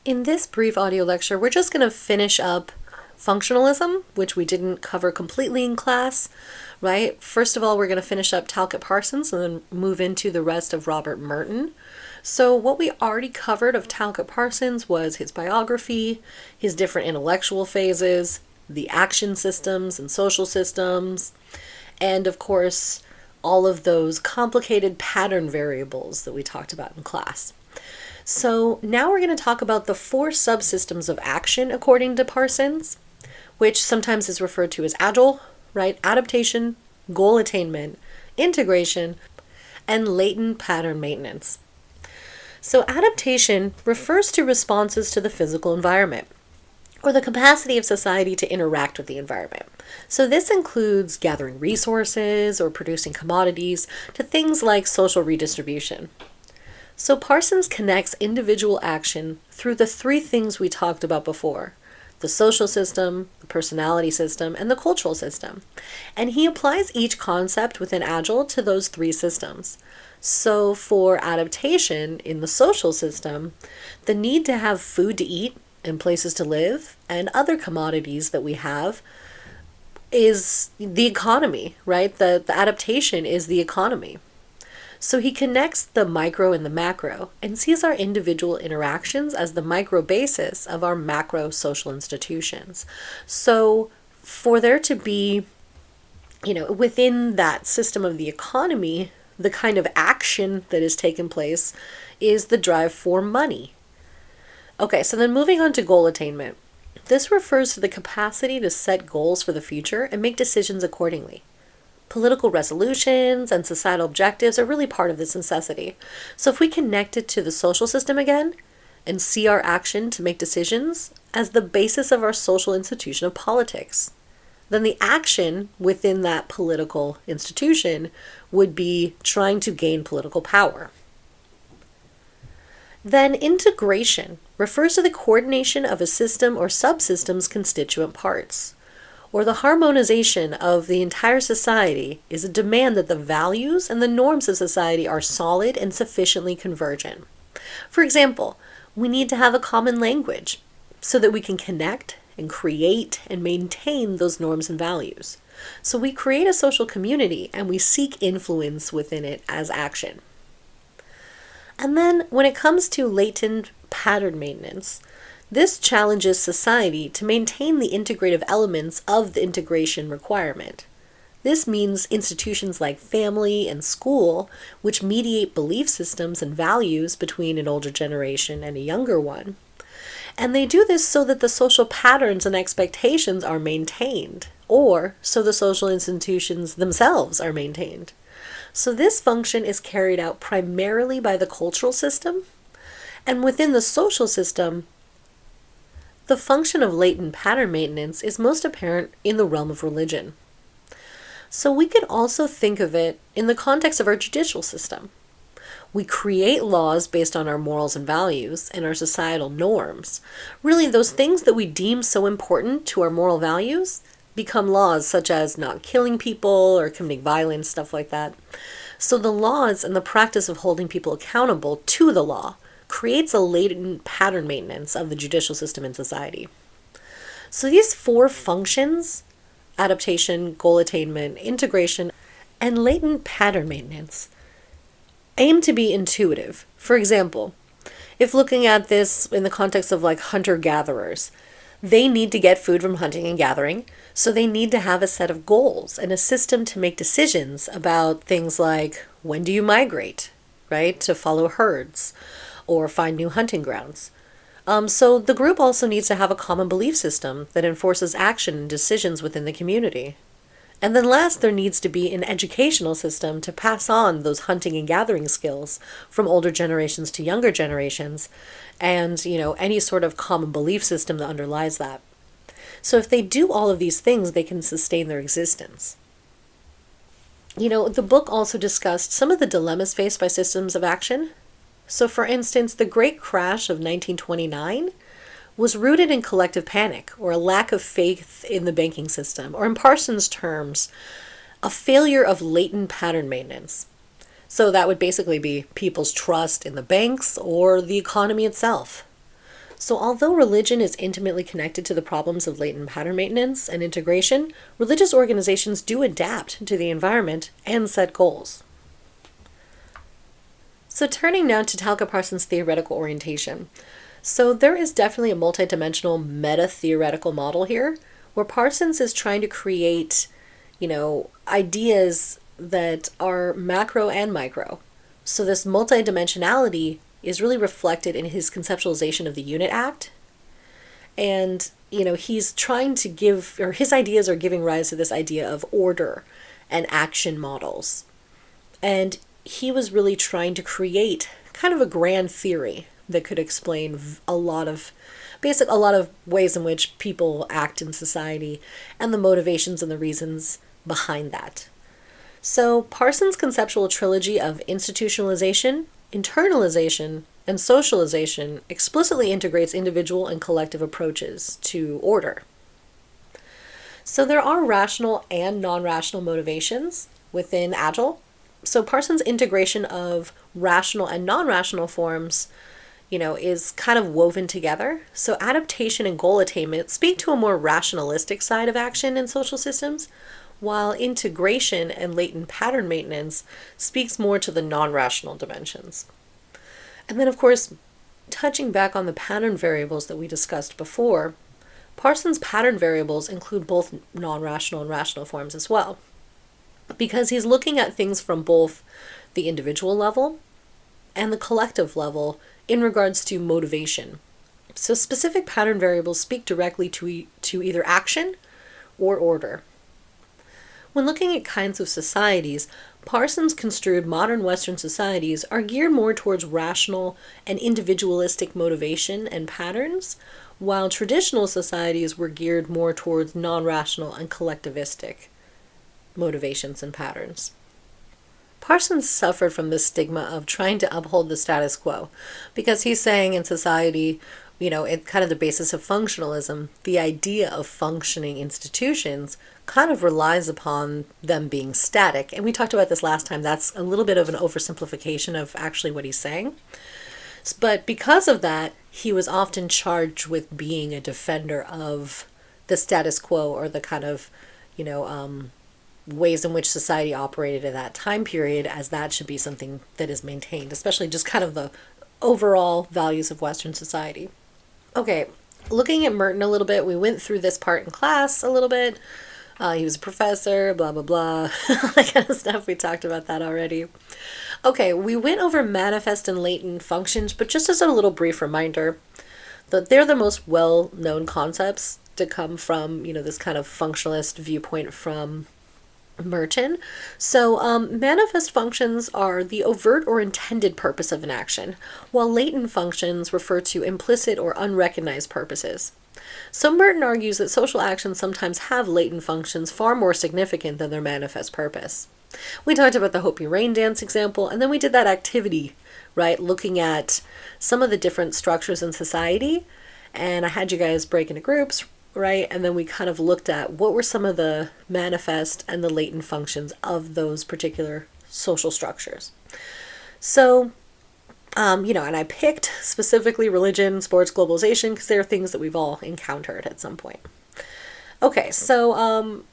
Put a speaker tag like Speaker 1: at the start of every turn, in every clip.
Speaker 1: In this brief audio lecture, we're just going to finish up functionalism, which we didn't cover completely in class, right? First of all, we're going to finish up Parsons and then move into the rest of Robert Merton. So what we already covered of Parsons was his biography, his different intellectual phases, the action systems and social systems, and of course, all of those complicated pattern variables that we talked about in class. So now we're going to talk about the 4 subsystems of action according to Parsons, which sometimes is referred to as AGIL, right? Adaptation, goal attainment, integration, and latent pattern maintenance. So adaptation refers to responses to the physical environment, or the capacity of society to interact with the environment. So this includes gathering resources or producing commodities to things like social redistribution. So Parsons connects individual action through the 3 things we talked about before: the social system, the personality system, and the cultural system. And he applies each concept within AGIL to those 3 systems. So for adaptation in the social system, the need to have food to eat and places to live and other commodities that we have is the economy, right? The adaptation is the economy. So he connects the micro and the macro and sees our individual interactions as the micro basis of our macro social institutions. So for there to be, within that system of the economy, the kind of action that is taking place is the drive for money. Okay, so then moving on to goal attainment. This refers to the capacity to set goals for the future and make decisions accordingly. Political resolutions and societal objectives are really part of this necessity. So if we connect it to the social system again and see our action to make decisions as the basis of our social institution of politics, then the action within that political institution would be trying to gain political power. Then integration refers to the coordination of a system or subsystem's constituent parts, or the harmonization of the entire society is a demand that the values and the norms of society are solid and sufficiently convergent. For example, we need to have a common language so that we can connect and create and maintain those norms and values. So we create a social community and we seek influence within it as action. And then when it comes to latent pattern maintenance, this challenges society to maintain the integrative elements of the integration requirement. This means institutions like family and school, which mediate belief systems and values between an older generation and a younger one. And they do this so that the social patterns and expectations are maintained, or so the social institutions themselves are maintained. So this function is carried out primarily by the cultural system, and within the social system, the function of latent pattern maintenance is most apparent in the realm of religion. So we could also think of it in the context of our judicial system. We create laws based on our morals and values and our societal norms. Really, those things that we deem so important to our moral values become laws, such as not killing people or committing violence, stuff like that. So the laws and the practice of holding people accountable to the law creates a latent pattern maintenance of the judicial system in society. So these 4 functions, adaptation, goal attainment, integration, and latent pattern maintenance, aim to be intuitive. For example, if looking at this in the context of like hunter-gatherers, they need to get food from hunting and gathering, so they need to have a set of goals and a system to make decisions about things like, when do you migrate, right, to follow herds or find new hunting grounds. So the group also needs to have a common belief system that enforces action and decisions within the community. And then last, there needs to be an educational system to pass on those hunting and gathering skills from older generations to younger generations, and any sort of common belief system that underlies that. So if they do all of these things, they can sustain their existence. The book also discussed some of the dilemmas faced by systems of action. So for instance, the Great Crash of 1929 was rooted in collective panic or a lack of faith in the banking system, or in Parsons' terms, a failure of latent pattern maintenance. So that would basically be people's trust in the banks or the economy itself. So although religion is intimately connected to the problems of latent pattern maintenance and integration, religious organizations do adapt to the environment and set goals. So turning now to Talcott Parsons' theoretical orientation. So there is definitely a multidimensional meta-theoretical model here, where Parsons is trying to create, ideas that are macro and micro. So this multidimensionality is really reflected in his conceptualization of the unit act. And, he's trying to give, or his ideas are giving rise to this idea of order and action models. And he was really trying to create kind of a grand theory that could explain a lot of ways in which people act in society and the motivations and the reasons behind that. So Parsons' conceptual trilogy of institutionalization, internalization, and socialization explicitly integrates individual and collective approaches to order. So there are rational and non-rational motivations within AGIL. So Parsons' integration of rational and non-rational forms, is kind of woven together. So adaptation and goal attainment speak to a more rationalistic side of action in social systems, while integration and latent pattern maintenance speaks more to the non-rational dimensions. And then, of course, touching back on the pattern variables that we discussed before, Parsons' pattern variables include both non-rational and rational forms as well, because he's looking at things from both the individual level and the collective level in regards to motivation. So specific pattern variables speak directly to either action or order. When looking at kinds of societies, Parsons construed modern Western societies are geared more towards rational and individualistic motivation and patterns, while traditional societies were geared more towards non-rational and collectivistic motivations and patterns. Parsons suffered from this stigma of trying to uphold the status quo, because he's saying in society, it's kind of the basis of functionalism, the idea of functioning institutions kind of relies upon them being static. And we talked about this last time. That's a little bit of an oversimplification of actually what he's saying. But because of that, he was often charged with being a defender of the status quo, or the kind of, ways in which society operated at that time period, as that should be something that is maintained, especially just kind of the overall values of Western society. Okay, looking at Merton a little bit, we went through this part in class a little bit. He was a professor, blah, blah, blah, that kind of stuff. We talked about that already. Okay, we went over manifest and latent functions, but just as a little brief reminder that they're the most well-known concepts to come from, this kind of functionalist viewpoint from Merton. So manifest functions are the overt or intended purpose of an action, while latent functions refer to implicit or unrecognized purposes. So Merton argues that social actions sometimes have latent functions far more significant than their manifest purpose. We talked about the Hopi rain dance example, and then we did that activity, right, looking at some of the different structures in society, and I had you guys break into groups, right? And then we kind of looked at what were some of the manifest and the latent functions of those particular social structures. So, and I picked specifically religion, sports, globalization, because they're things that we've all encountered at some point. Okay, so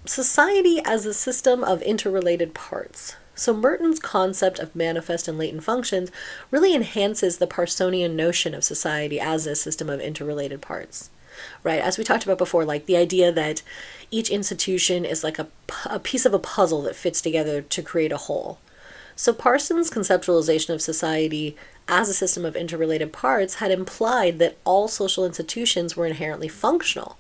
Speaker 1: society as a system of interrelated parts. So Merton's concept of manifest and latent functions really enhances the Parsonian notion of society as a system of interrelated parts. Right, as we talked about before, like the idea that each institution is like a piece of a puzzle that fits together to create a whole. So Parsons' conceptualization of society as a system of interrelated parts had implied that all social institutions were inherently functional,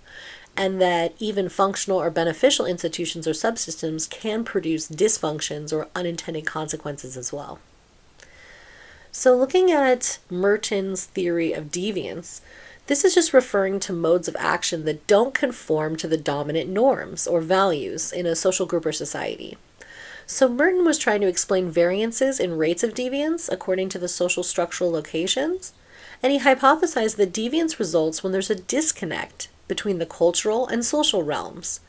Speaker 1: and that even functional or beneficial institutions or subsystems can produce dysfunctions or unintended consequences as well. So looking at Merton's theory of deviance, this is just referring to modes of action that don't conform to the dominant norms or values in a social group or society. So Merton was trying to explain variances in rates of deviance according to the social structural locations, and he hypothesized that deviance results when there's a disconnect between the cultural and social realms,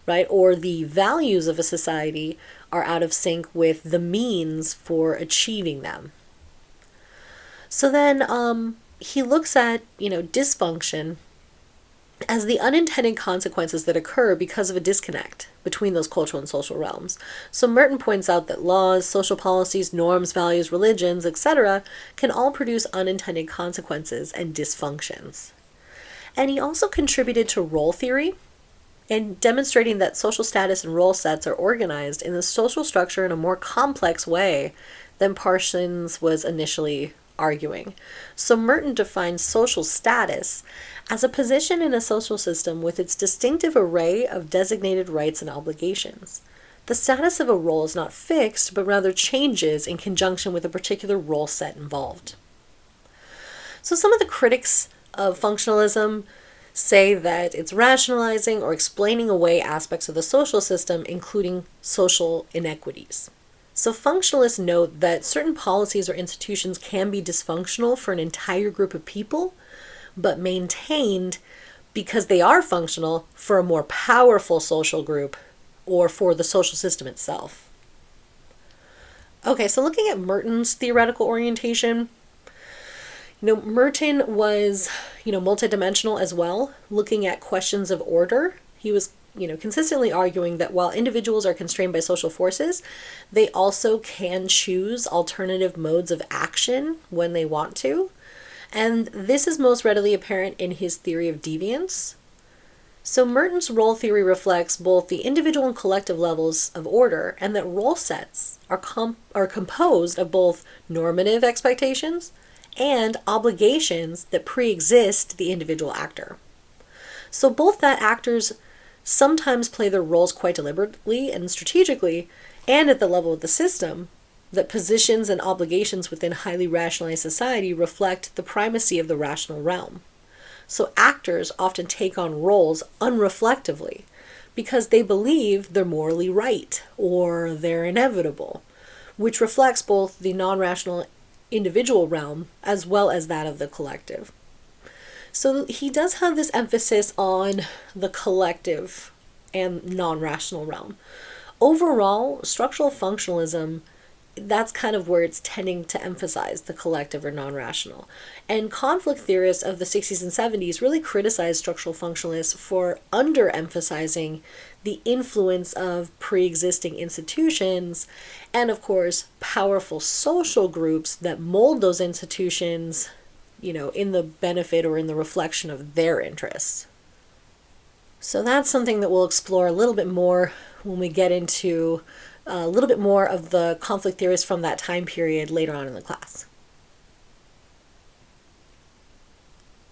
Speaker 1: right? Or the values of a society are out of sync with the means for achieving them. So then, he looks at, dysfunction as the unintended consequences that occur because of a disconnect between those cultural and social realms. So Merton points out that laws, social policies, norms, values, religions, etc., can all produce unintended consequences and dysfunctions. And he also contributed to role theory and demonstrating that social status and role sets are organized in the social structure in a more complex way than Parsons was initially arguing. So Merton defines social status as a position in a social system with its distinctive array of designated rights and obligations. The status of a role is not fixed, but rather changes in conjunction with a particular role set involved. So some of the critics of functionalism say that it's rationalizing or explaining away aspects of the social system, including social inequities. So functionalists note that certain policies or institutions can be dysfunctional for an entire group of people, but maintained because they are functional for a more powerful social group or for the social system itself. Okay, so looking at Merton's theoretical orientation, Merton was, multidimensional as well, looking at questions of order. He was, consistently arguing that while individuals are constrained by social forces, they also can choose alternative modes of action when they want to. And this is most readily apparent in his theory of deviance. So Merton's role theory reflects both the individual and collective levels of order, and that role sets are composed of both normative expectations and obligations that pre-exist the individual actor. So both that actors sometimes play their roles quite deliberately and strategically, and at the level of the system, that positions and obligations within highly rationalized society reflect the primacy of the rational realm. So actors often take on roles unreflectively because they believe they're morally right or they're inevitable, which reflects both the non-rational individual realm as well as that of the collective. So he does have this emphasis on the collective and non-rational realm. Overall, structural functionalism, that's kind of where it's tending to emphasize the collective or non-rational. And conflict theorists of the 60s and 70s really criticized structural functionalists for underemphasizing the influence of pre-existing institutions and, of course, powerful social groups that mold those institutions, in the benefit or in the reflection of their interests. So that's something that we'll explore a little bit more when we get into a little bit more of the conflict theorists from that time period later on in the class.